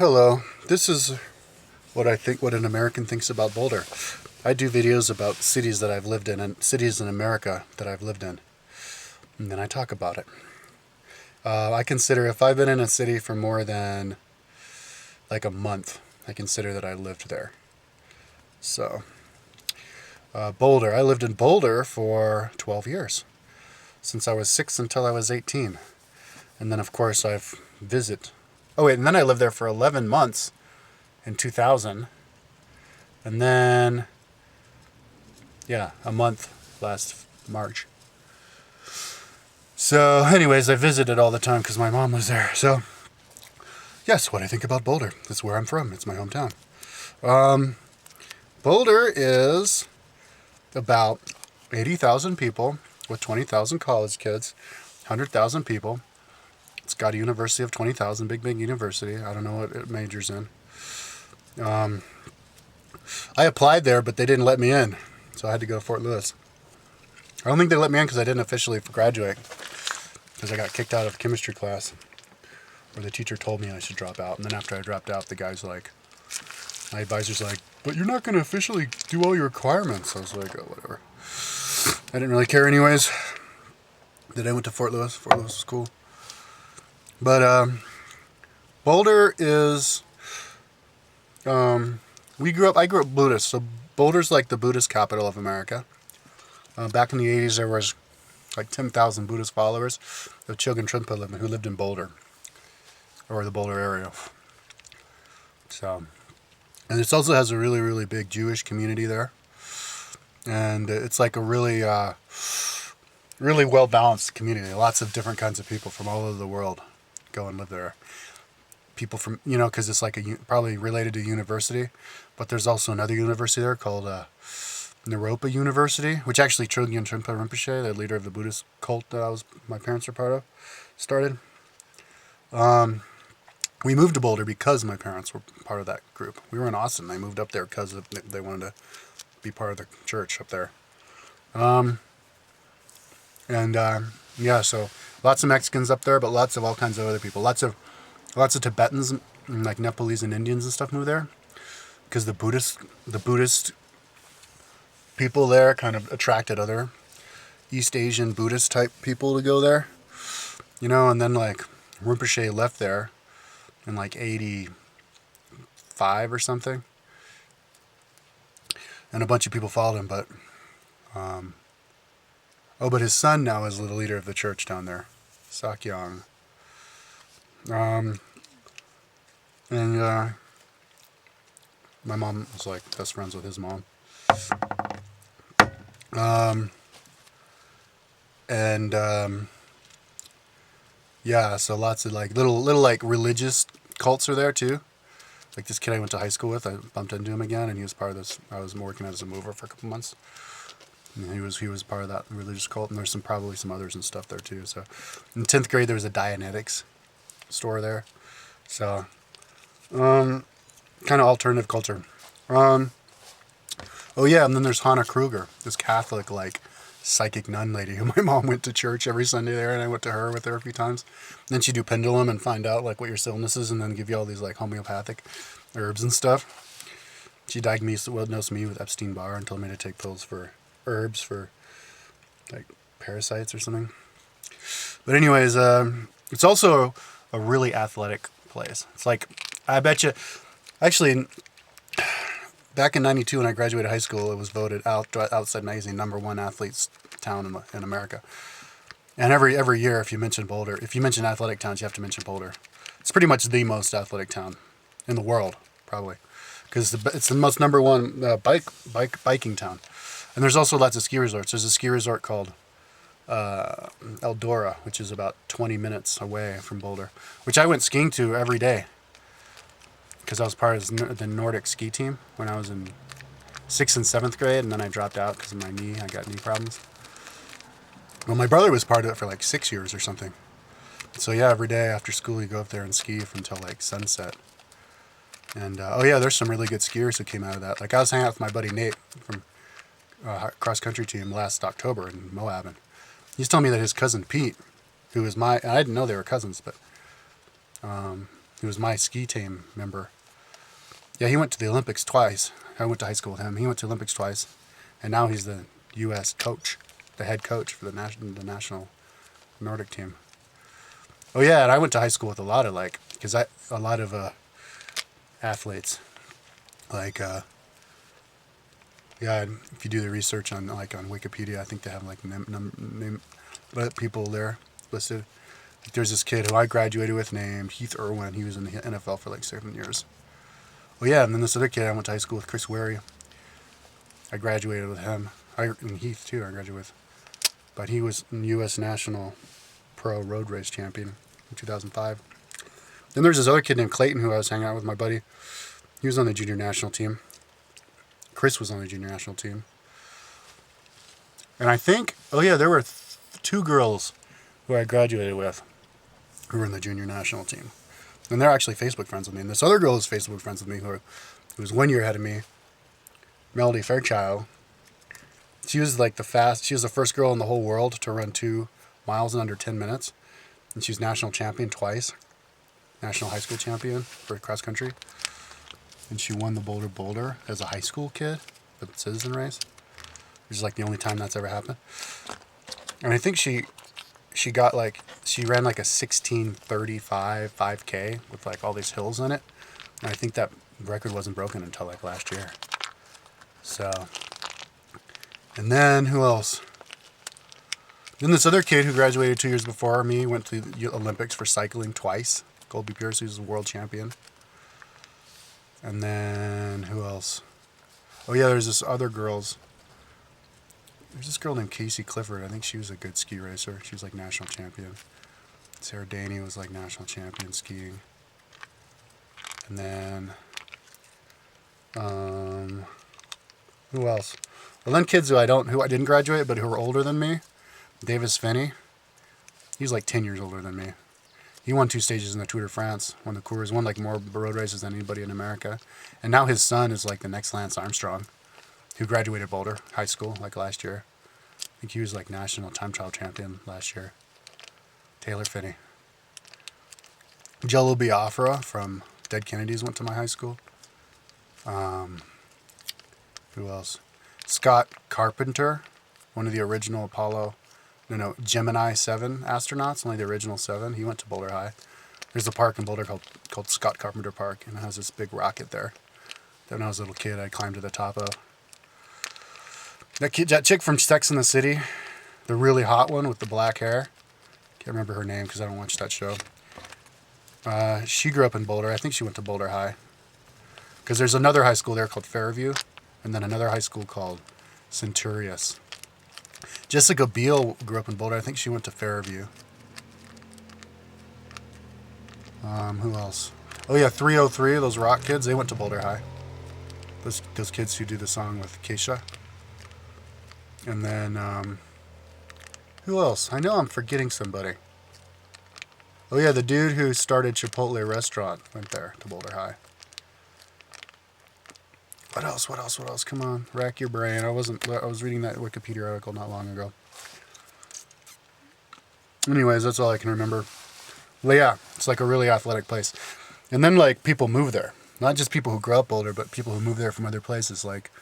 Hello. This is what an American thinks about Boulder. I do videos about cities that I've lived in and cities in America that I've lived in. And then I talk about it. I consider if I've been in a city for more than like a month, I consider that I lived there. So, Boulder. I lived in Boulder for 12 years. Since I was 6 until I was 18. And then, of course, I've visited. Oh, wait, and then I lived there for 11 months in 2000. And then, yeah, a month last March. So, anyways, I visited all the time because my mom was there. So, yes, what I think about Boulder. That's where I'm from. It's my hometown. Boulder is about 80,000 people with 20,000 college kids, 100,000 people. It's got a university of 20,000, big university. I don't know what it majors in. I applied there, but they didn't let me in, so I had to go to Fort Lewis. I don't think they let me in because I didn't officially graduate, because I got kicked out of chemistry class, where the teacher told me I should drop out. And then after I dropped out, the guy's like, my advisor's like, but you're not going to officially do all your requirements. I was like, oh, whatever. I didn't really care anyways. Then I went to Fort Lewis. Fort Lewis was cool. But Boulder is, I grew up Buddhist, so Boulder's like the Buddhist capital of America. Back in the 80s, there was like 10,000 Buddhist followers of Chogyam Trungpa who lived in Boulder, or the Boulder area. So, and it also has a really, really big Jewish community there. And it's like a really, really well-balanced community. Lots of different kinds of people from all over the world go and live there. People from, because it's like probably related to university, but there's also another university there called Naropa University, which actually Chogyam Trungpa Rinpoche, the leader of the Buddhist cult that my parents were part of, started. We moved to Boulder because my parents were part of that group. We were in Austin. They moved up there because they wanted to be part of the church up there. Yeah, so lots of Mexicans up there, but lots of all kinds of other people. Lots of Tibetans, like Nepalese and Indians and stuff move there, because the Buddhist people there kind of attracted other East Asian Buddhist type people to go there, and then like Rinpoche left there in like 85 or something, and a bunch of people followed him, but but his son now is the leader of the church down there, Sakyong. My mom was like best friends with his mom. Yeah, so lots of like little like religious cults are there too. Like this kid I went to high school with, I bumped into him again, and he was part of this. I was working as a mover for a couple months. And he was part of that religious cult, and there's probably some others and stuff there too. So, in 10th grade, there was a Dianetics store there. So, kind of alternative culture. Oh yeah, and then there's Hannah Kruger, this Catholic like psychic nun lady who my mom went to church every Sunday there, and I went with her a few times. And then she'd do pendulum and find out like what your illness is, and then give you all these like homeopathic herbs and stuff. She diagnosed me with Epstein-Barr and told me to take pills for herbs for like parasites or something. But anyways, it's also a really athletic place. It's like, I bet you, actually, back in '92 when I graduated high school, it was voted Outside Magazine #1 athletes town in America. And every year, if you mention athletic towns, you have to mention Boulder. It's pretty much the most athletic town in the world, probably, because it's the most #1 biking town. And there's also lots of ski resorts. There's a ski resort called Eldora, which is about 20 minutes away from Boulder, which I went skiing to every day because I was part of the Nordic ski team when I was in 6th and 7th grade, and then I dropped out because of my knee. I got knee problems. Well, my brother was part of it for like 6 years or something. So yeah, every day after school you go up there and ski until like sunset. And there's some really good skiers who came out of that. Like I was hanging out with my buddy Nate from cross-country team last October in Moab, and he's telling me that his cousin Pete, who is I didn't know they were cousins, but He was my ski team member. Yeah, he went to the Olympics twice. I went to high school with him. He went to the Olympics twice, and now he's the U.S. coach, the head coach for the national Nordic team. Oh yeah, and I went to high school with a lot of athletes. Like, yeah, if you do the research on Wikipedia, I think they have like name people there listed. Like, there's this kid who I graduated with named Heath Irwin. He was in the NFL for like 7 years. Oh yeah, and then this other kid I went to high school with, Chris Wary. I graduated with him. And Heath too, I graduated with. But he was U.S. National Pro Road Race Champion in 2005. Then there's this other kid named Clayton who I was hanging out with, my buddy. He was on the junior national team. Chris was on the junior national team. And I think, there were 2 girls who I graduated with who were in the junior national team. And they're actually Facebook friends with me. And this other girl is Facebook friends with me who was 1 year ahead of me, Melody Fairchild. She was like she was the first girl in the whole world to run 2 miles in under 10 minutes. And she was national champion twice. National high school champion for cross country. And she won the Boulder as a high school kid, the citizen race. Which is like the only time that's ever happened. And I think she ran like a 16:35 5K with like all these hills in it. And I think that record wasn't broken until like last year. So, and then who else? Then this other kid who graduated 2 years before me went to the Olympics for cycling twice. Colby Pierce, who's a world champion. And then who else? Oh yeah, there's this girl named Casey Clifford. I think she was a good ski racer. She was like national champion. Sarah Daney was like national champion skiing. And then, who else? Well, then kids who I didn't graduate, but who were older than me. Davis Finney. He's like 10 years older than me. He won 2 stages in the Tour de France, won the Cours, won like more road races than anybody in America. And now his son is like the next Lance Armstrong, who graduated Boulder High School like last year. I think he was like national time trial champion last year. Taylor Finney. Jello Biafra from Dead Kennedys went to my high school. Who else? Scott Carpenter, one of the original Gemini 7 astronauts, only the original 7. He went to Boulder High. There's a park in Boulder called Scott Carpenter Park, and it has this big rocket there. That when I was a little kid, I climbed to the top of. That chick from Sex and the City, the really hot one with the black hair. Can't remember her name because I don't watch that show. She grew up in Boulder. I think she went to Boulder High. Because there's another high school there called Fairview, and then another high school called Centurious. Jessica Biel grew up in Boulder. I think she went to Fairview. Who else? Oh yeah, 303, those rock kids, they went to Boulder High. Those kids who do the song with Keisha. And then, who else? I know I'm forgetting somebody. Oh yeah, the dude who started Chipotle restaurant went there to Boulder High. What else? Come on, rack your brain. I was reading that Wikipedia article not long ago. Anyways, that's all I can remember. But yeah, it's like a really athletic place. And then like people move there. Not just people who grew up Boulder, but people who move there from other places. Like,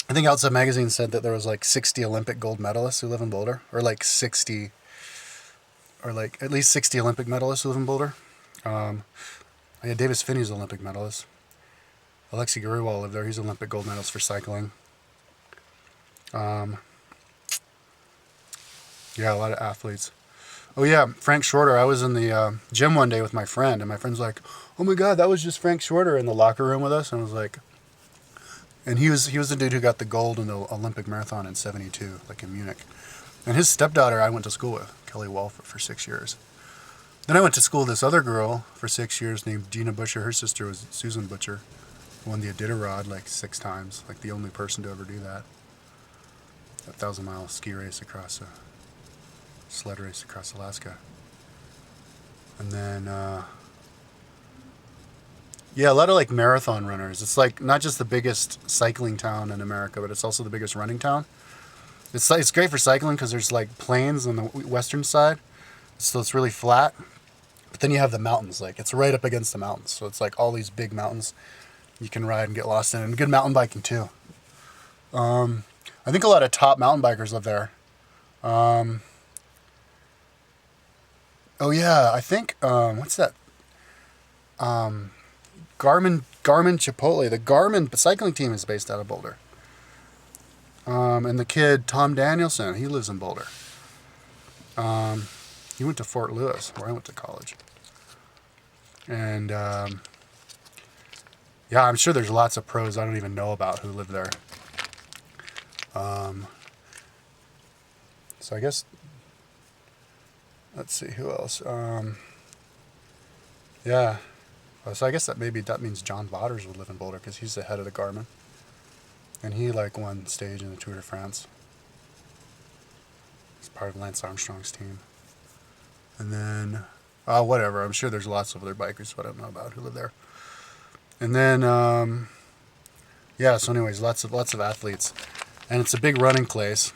I think Outside Magazine said that there was like 60 Olympic gold medalists who live in Boulder. Or like at least 60 Olympic medalists who live in Boulder. Yeah, Davis Finney's an Olympic medalist. Alexei Gariwal lived there. He's an Olympic gold medalist for cycling. Yeah, a lot of athletes. Oh yeah, Frank Shorter. I was in the gym one day with my friend, and my friend's like, "Oh my God, that was just Frank Shorter in the locker room with us." And I was like, and he was the dude who got the gold in the Olympic marathon in '72, like in Munich. And his stepdaughter I went to school with, Kelly Walford, for 6 years. Then I went to school with this other girl for 6 years named Gina Butcher. Her sister was Susan Butcher. Won the Iditarod like 6 times, like the only person to ever do that. A 1,000-mile ski race sled race across Alaska. And then, yeah, a lot of like marathon runners. It's like not just the biggest cycling town in America, but it's also the biggest running town. It's great for cycling because there's like plains on the western side, so it's really flat. But But then you have the mountains, like it's right up against the mountains. So it's like all these big mountains you can ride and get lost in, and good mountain biking too. I think a lot of top mountain bikers live there. Oh yeah, I think what's that? Garmin Chipotle. The Garmin cycling team is based out of Boulder. And the kid Tom Danielson, he lives in Boulder. He went to Fort Lewis, where I went to college. And yeah, I'm sure there's lots of pros I don't even know about who live there. So I guess, let's see, who else? Yeah. So I guess that means John Vaughters would live in Boulder because he's the head of the Garmin. And he like won stage in the Tour de France. He's part of Lance Armstrong's team. And then, whatever. I'm sure there's lots of other bikers who I don't know about who live there. And then, yeah. So, anyways, lots of athletes, and it's a big running place.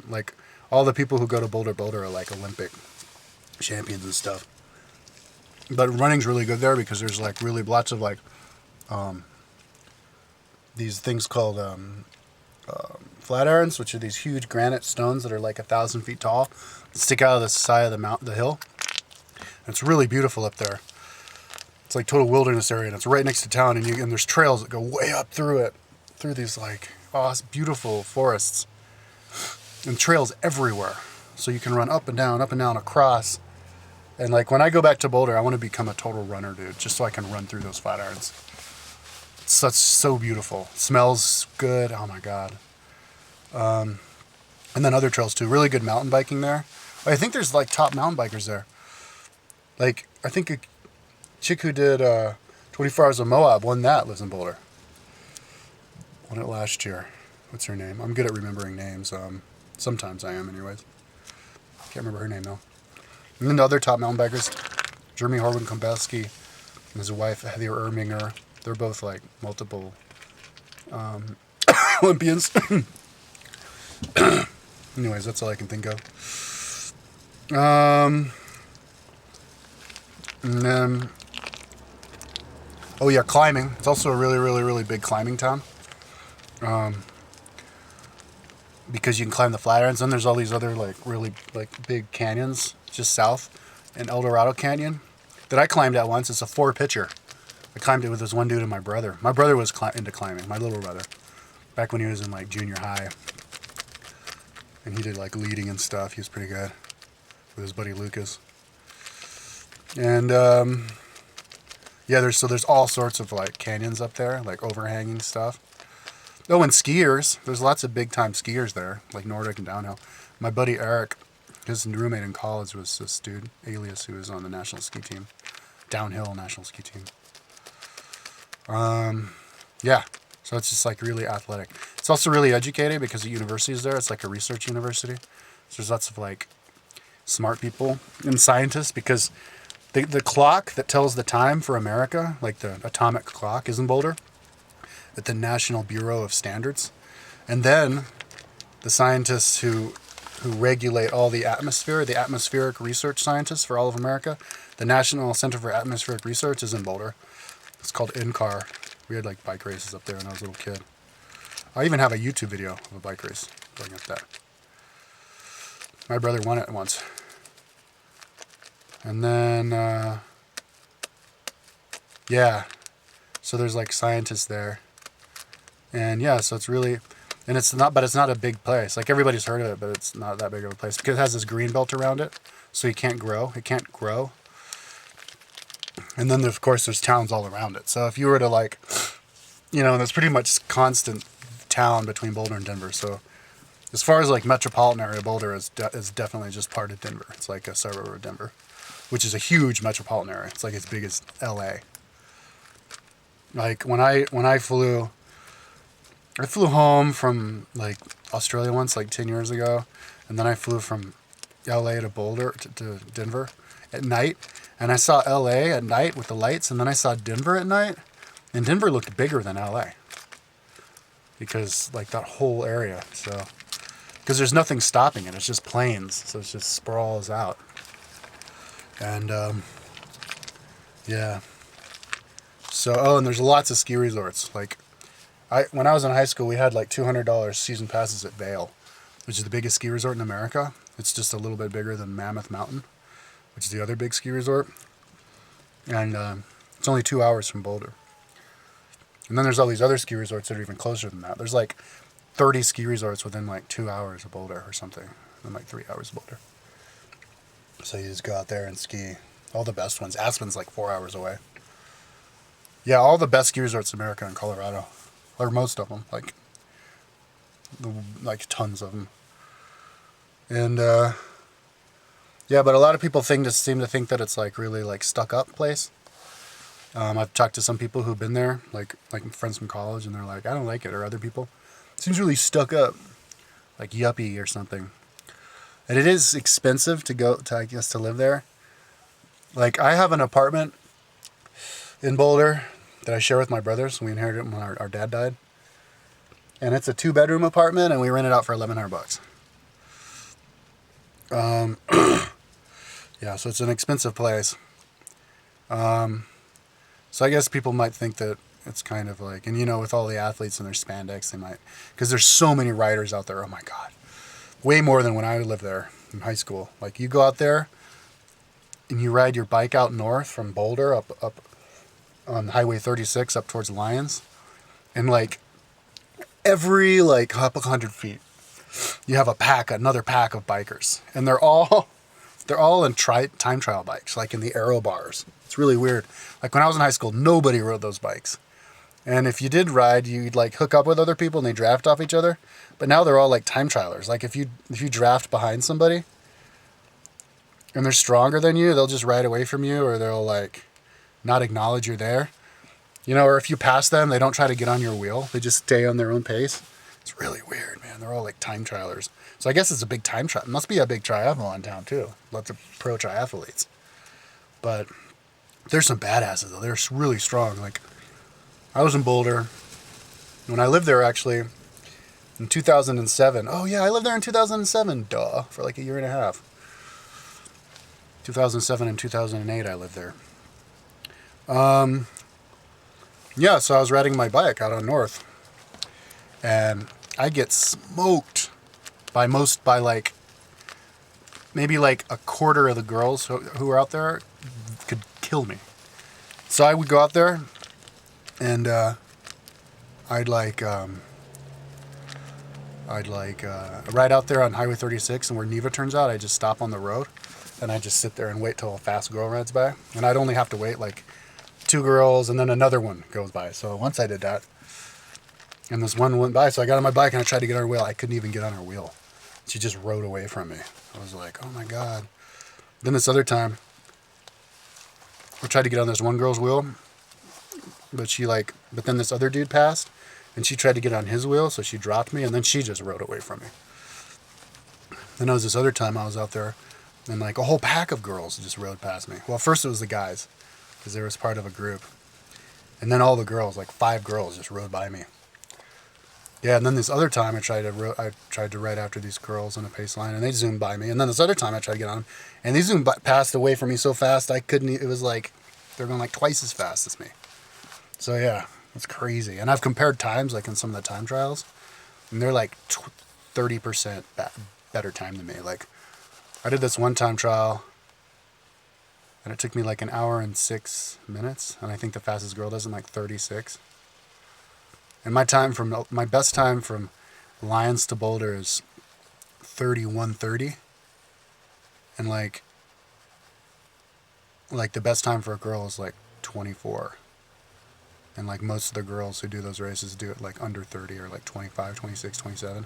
Like all the people who go to Boulder are like Olympic champions and stuff. But running's really good there because there's like really lots of like these things called flat irons, which are these huge granite stones that are like 1,000 feet tall, stick out of the side of the hill. And it's really beautiful up there. It's like total wilderness area, and it's right next to town. And there's trails that go way up through it, through these like beautiful forests, and trails everywhere. So you can run up and down, across. And like when I go back to Boulder, I want to become a total runner, dude, just so I can run through those flat irons. It's so beautiful. It smells good. Oh my God. And then other trails too. Really good mountain biking there. I think there's like top mountain bikers there. Like I think a chick who did 24 Hours of Moab won that, lives in Boulder. Won it last year. What's her name? I'm good at remembering names. Sometimes I am, anyways. Can't remember her name though. And then the other top mountain bikers, Jeremy Horwin-Kompelski and his wife Heather Erminger. They're both like multiple Olympians. Anyways, that's all I can think of. And then, oh yeah, climbing. It's also a really, really, really big climbing town. Because you can climb the Flatirons. Then there's all these other like really like big canyons just south, in El Dorado Canyon that I climbed at once. It's a 4-pitcher. I climbed it with this one dude and my brother. My brother was into climbing, my little brother, back when he was in like junior high. And he did like leading and stuff. He was pretty good with his buddy Lucas. And yeah, there's all sorts of like canyons up there, like overhanging stuff. Oh, and skiers. There's lots of big time skiers there, like Nordic and downhill. My buddy Eric, his roommate in college was this dude, Alias, who was on the national ski team, downhill national ski team. Yeah, so it's just like really athletic. It's also really educated because the university is there. It's like a research university. So there's lots of like smart people and scientists because the clock that tells the time for America, like the atomic clock, is in Boulder at the National Bureau of Standards. And then the scientists who regulate all the atmospheric research scientists for all of America, the National Center for Atmospheric Research is in Boulder. It's called NCAR. We had like bike races up there when I was a little kid. I even have a YouTube video of a bike race going up there. My brother won it once. And then, yeah, so there's like scientists there. And yeah, so it's really, and it's not a big place. Like everybody's heard of it, but it's not that big of a place because it has this green belt around it. So it can't grow. And then of course there's towns all around it. So if you were to like, there's pretty much constant town between Boulder and Denver. So as far as like metropolitan area, Boulder is definitely just part of Denver. It's like a suburb of Denver, which is a huge metropolitan area. It's like as big as LA. Like when I flew home from like Australia once, like 10 years ago, and then I flew from LA to Boulder to Denver at night, and I saw LA at night with the lights, and then I saw Denver at night, and Denver looked bigger than LA because like that whole area. So because there's nothing stopping it, it's just plains, so it just sprawls out. And Yeah. So, and there's lots of ski resorts. Like, when I was in high school, we had like $200 season passes at Vail, which is the biggest ski resort in America. It's just a little bit bigger than Mammoth Mountain, which is the other big ski resort. And it's only 2 hours from Boulder. And then there's all these other ski resorts that are even closer than that. There's like 30 ski resorts within like 2 hours of Boulder or something, and like 3 hours of Boulder. So you just go out there and ski. All the best ones. Aspen's like 4 hours away. Yeah, all the best ski resorts in America in Colorado, or most of them, like tons of them. And yeah, but a lot of people seem to think that it's like really like stuck up place. I've talked to some people who've been there, like friends from college, and they're like, I don't like it, or other people. It seems really stuck up, like yuppie or something. And it is expensive to live there. Like, I have an apartment in Boulder that I share with my brothers. We inherited it when our dad died. And it's a 2-bedroom apartment, and we rent it out for $1,100. Yeah, so it's an expensive place. So I guess people might think that it's kind of like, and with all the athletes and their spandex, they might, because there's so many riders out there. Oh my God. Way more than when I lived there in high school. Like, you go out there and you ride your bike out north from Boulder up on Highway 36 up towards Lyons. And like every couple 100 feet, you have another pack of bikers. And they're all in time trial bikes, like in the aero bars. It's really weird. Like, when I was in high school, nobody rode those bikes. And if you did ride, you'd like hook up with other people and they draft off each other. But now they're all like time trialers. Like, if you draft behind somebody and they're stronger than you, they'll just ride away from you, or they'll like not acknowledge you're there. Or if you pass them, they don't try to get on your wheel. They just stay on their own pace. It's really weird, man. They're all like time trialers. So I guess it's a big time trial. It must be a big triathlon town too. Lots of pro triathletes. But there's some badasses though. They're really strong. Like, I was in Boulder when I lived there, actually, in 2007. Oh yeah, I lived there in 2007. Duh, for like a year and a half. 2007 and 2008, I lived there. Yeah, so I was riding my bike out on north, and I get smoked by like maybe like a quarter of the girls who were out there could kill me. So I would go out there, and I'd ride out there on Highway 36, and where Neva turns out, I just stop on the road, and I just sit there and wait till a fast girl rides by, and I'd only have to wait like 2 girls, and then another one goes by. So once I did that, and this one went by, so I got on my bike and I tried to get on her wheel. I couldn't even get on her wheel. She just rode away from me. I was like, oh my God. Then this other time, I tried to get on this one girl's wheel, but then this other dude passed, and she tried to get on his wheel, so she dropped me, and then she just rode away from me. Then there was this other time I was out there, and like a whole pack of girls just rode past me. Well, first it was the guys, because they was part of a group. And then all the girls, like 5 girls, just rode by me. Yeah, and then this other time I tried to ride after these girls on a pace line, and they zoomed by me. And then this other time I tried to get on them, and they passed away from me so fast I couldn't. It was like they're going like twice as fast as me. So yeah, it's crazy. And I've compared times, like in some of the time trials, and they're like 30% better time than me. Like, I did this one time trial, and it took me like an hour and 6 minutes, and I think the fastest girl does in like 36. And my best time from Lyons to Boulder is 31:30, and like the best time for a girl is like 24. And like most of the girls who do those races do it like under 30 or like 25, 26, 27.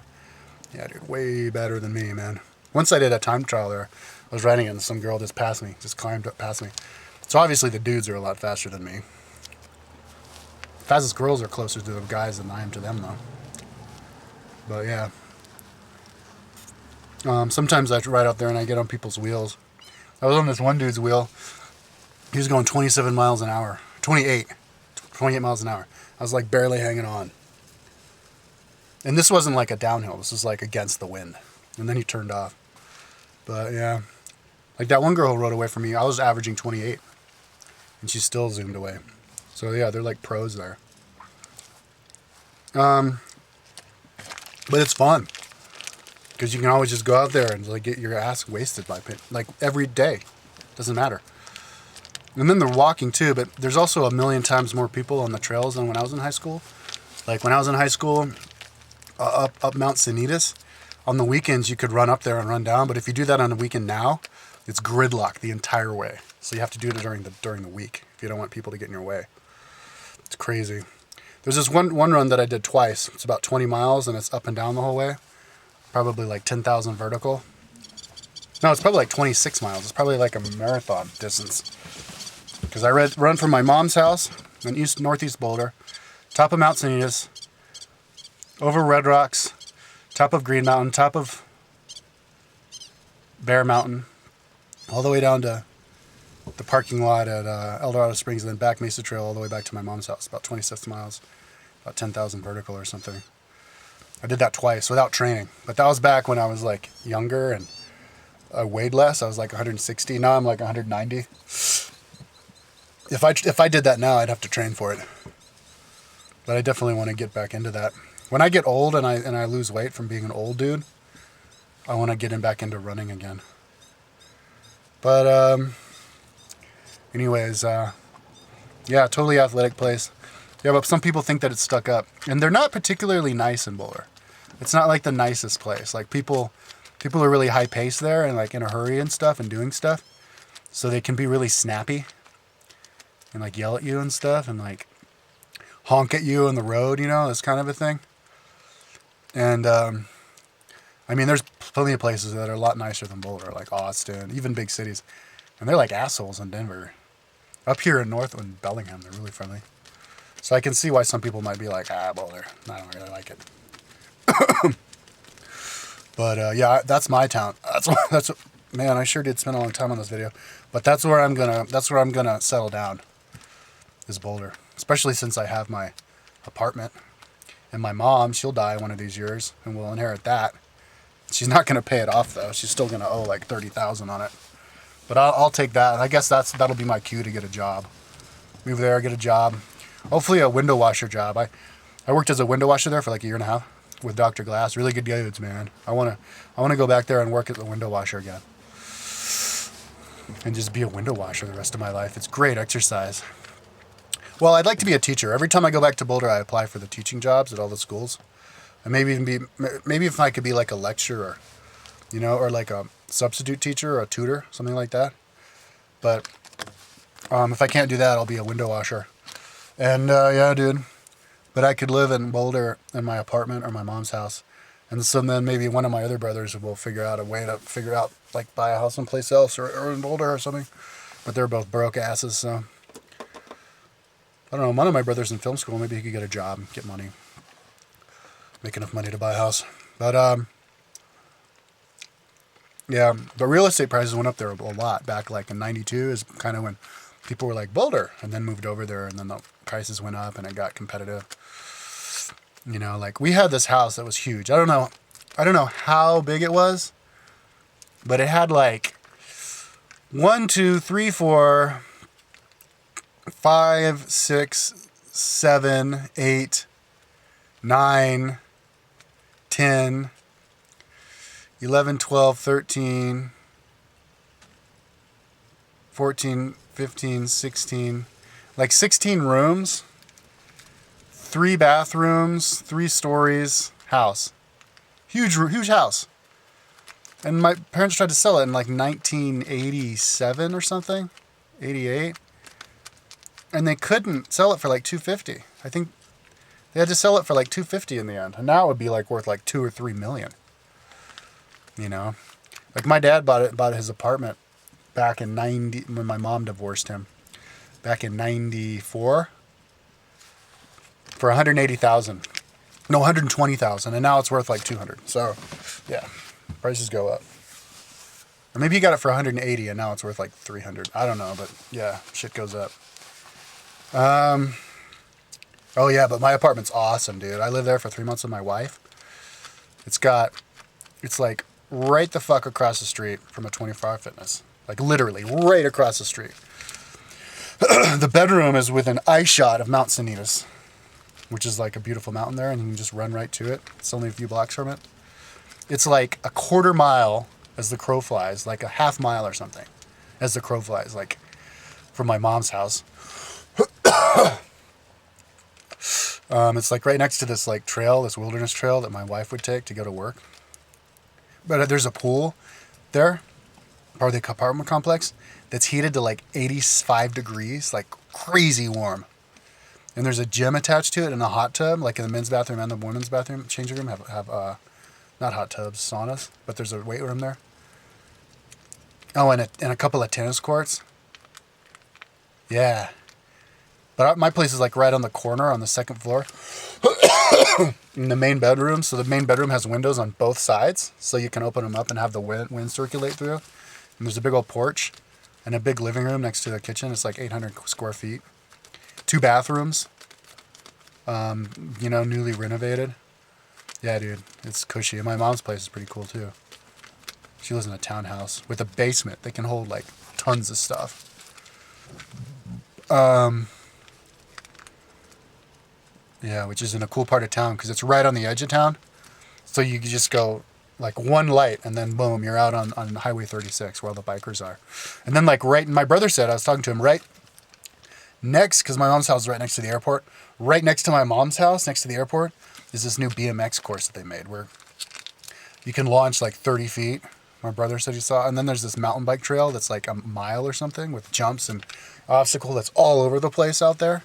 Yeah, dude, way better than me, man. Once I did a time trial there, I was riding it and some girl just climbed up past me. So obviously the dudes are a lot faster than me. Fastest girls are closer to the guys than I am to them, though. But yeah. Sometimes I ride out there and I get on people's wheels. I was on this one dude's wheel. He was going 27 miles an hour. 28 miles an hour. I was like barely hanging on. And this wasn't like a downhill. This was like against the wind. And then he turned off. But yeah. Like that one girl who rode away from me, I was averaging 28. and she's still zoomed away. So yeah, they're like pros there. But it's fun because you can always just go out there and like get your ass wasted by like every day. Doesn't matter. And then they're walking too, but there's also a million times more people on the trails than when I was in high school. Like when I was in high school, up Mount Sanitas, on the weekends you could run up there and run down, but if you do that on the weekend now, it's gridlock the entire way. So you have to do it during the week if you don't want people to get in your way. It's crazy. There's this one run that I did twice. It's about 20 miles and it's up and down the whole way. Probably like 10,000 vertical. No, it's probably like 26 miles. It's probably like a marathon distance. Because I run from my mom's house in northeast Boulder, top of Mount Sanitas, over Red Rocks, top of Green Mountain, top of Bear Mountain, all the way down to the parking lot at El Dorado Springs, and then back Mesa Trail all the way back to my mom's house, about 26 miles, about 10,000 vertical or something. I did that twice without training, but that was back when I was like younger and I weighed less. I was like 160. Now I'm like 190. If I did that now, I'd have to train for it. But I definitely want to get back into that. When I get old and I lose weight from being an old dude, I want to get back into running again. But anyways, yeah, totally athletic place. Yeah, but some people think that it's stuck up, and they're not particularly nice in Boulder. It's not like the nicest place. Like people are really high paced there and like in a hurry and stuff and doing stuff, so they can be really snappy and like yell at you and stuff and like honk at you on the road, you know, this kind of a thing. And I mean, there's plenty of places that are a lot nicer than Boulder, like Austin, even big cities, and they're like assholes in Denver. Up here in Northland, Bellingham, they're really friendly. So I can see why some people might be like, Boulder, I don't really like it. But yeah, that's my town. That's man, I sure did spend a long time on this video. But that's where I'm gonna settle down. Is Boulder, especially since I have my apartment, and my mom, she'll die one of these years, and we'll inherit that. She's not gonna pay it off though. She's still gonna owe like $30,000 on it. But I'll take that. I guess that'll be my cue to get a job. Move there, get a job. Hopefully a window washer job. I worked as a window washer there for like a year and a half with Dr. Glass. Really good dudes, man. I wanna go back there and work as a window washer again. And just be a window washer the rest of my life. It's great exercise. Well, I'd like to be a teacher. Every time I go back to Boulder, I apply for the teaching jobs at all the schools. And maybe if I could be like a lecturer, you know, or like a substitute teacher or a tutor, something like that. But if I can't do that, I'll be a window washer. And yeah, dude. But I could live in Boulder in my apartment or my mom's house. And so then maybe one of my other brothers will figure out a way to like buy a house someplace else or in Boulder or something. But they're both broke asses, so I don't know. One of my brothers in film school, maybe he could get a job, get money, make enough money to buy a house. But yeah, but real estate prices went up there a lot back like in '92 is kind of when people were like Boulder and then moved over there and then the prices went up and it got competitive. You know, like we had this house that was huge. I don't know how big it was, but it had like 1, 2, 3, 4, 5, 6, 7, 8, 9, 10, 11, 12, 13, 14, 15, 16, like 16 rooms, 3 bathrooms, 3 stories, house. Huge house. And my parents tried to sell it in like 1987 or something, 88. And they couldn't sell it for like $250. I think they had to sell it for like $250 in the end. And now it would be like worth like $2 or $3 million. You know, like my dad bought his apartment back in '90 when my mom divorced him. Back in '94 for $180,000. No, $120,000, and now it's worth like $200. So, yeah, prices go up. Or maybe he got it for $180 and now it's worth like $300. I don't know, but yeah, shit goes up. Oh yeah, but my apartment's awesome, dude. I lived there for 3 months with my wife. It's like right the fuck across the street from a 24 Hour Fitness. Like literally right across the street. The bedroom is with an eye shot of Mount Sanitas, which is like a beautiful mountain there, and you can just run right to it. It's only a few blocks from it. It's like a quarter mile as the crow flies, like a half mile or something as the crow flies, like from my mom's house. It's like right next to this like trail, this wilderness trail that my wife would take to go to work. But there's a pool there, part of the apartment complex, that's heated to like 85 degrees, like crazy warm. And there's a gym attached to it and a hot tub, like in the men's bathroom and the women's bathroom changing room have not hot tubs, saunas, but there's a weight room there. Oh, and a couple of tennis courts. Yeah. But my place is like right on the corner on the second floor in the main bedroom. So the main bedroom has windows on both sides. So you can open them up and have the wind circulate through. And there's a big old porch and a big living room next to the kitchen. It's like 800 square feet. 2 bathrooms, newly renovated. Yeah, dude, it's cushy. And my mom's place is pretty cool too. She lives in a townhouse with a basement that can hold like tons of stuff. Yeah, which is in a cool part of town because it's right on the edge of town. So you can just go like one light and then boom, you're out on Highway 36 where all the bikers are. And then like my brother said, I was talking to him right next, because my mom's house is right next to the airport. Right next to my mom's house, next to the airport, is this new BMX course that they made where you can launch like 30 feet. My brother said he saw. And then there's this mountain bike trail that's like a mile or something with jumps and obstacle that's all over the place out there.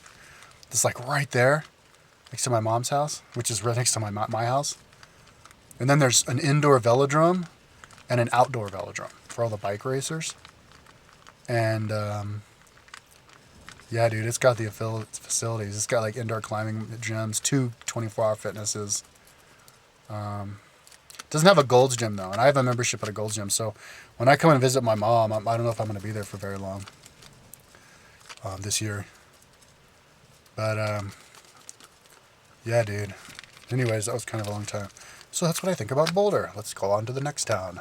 It's like right there next to my mom's house, which is right next to my house. And then there's an indoor velodrome and an outdoor velodrome for all the bike racers. And yeah, dude, it's got the facilities. It's got like indoor climbing gyms, 2 24-hour fitnesses. Doesn't have a Gold's Gym though, and I have a membership at a Gold's Gym. So when I come and visit my mom, I don't know if I'm going to be there for very long this year. But yeah, dude. Anyways, that was kind of a long time. So that's what I think about Boulder. Let's go on to the next town.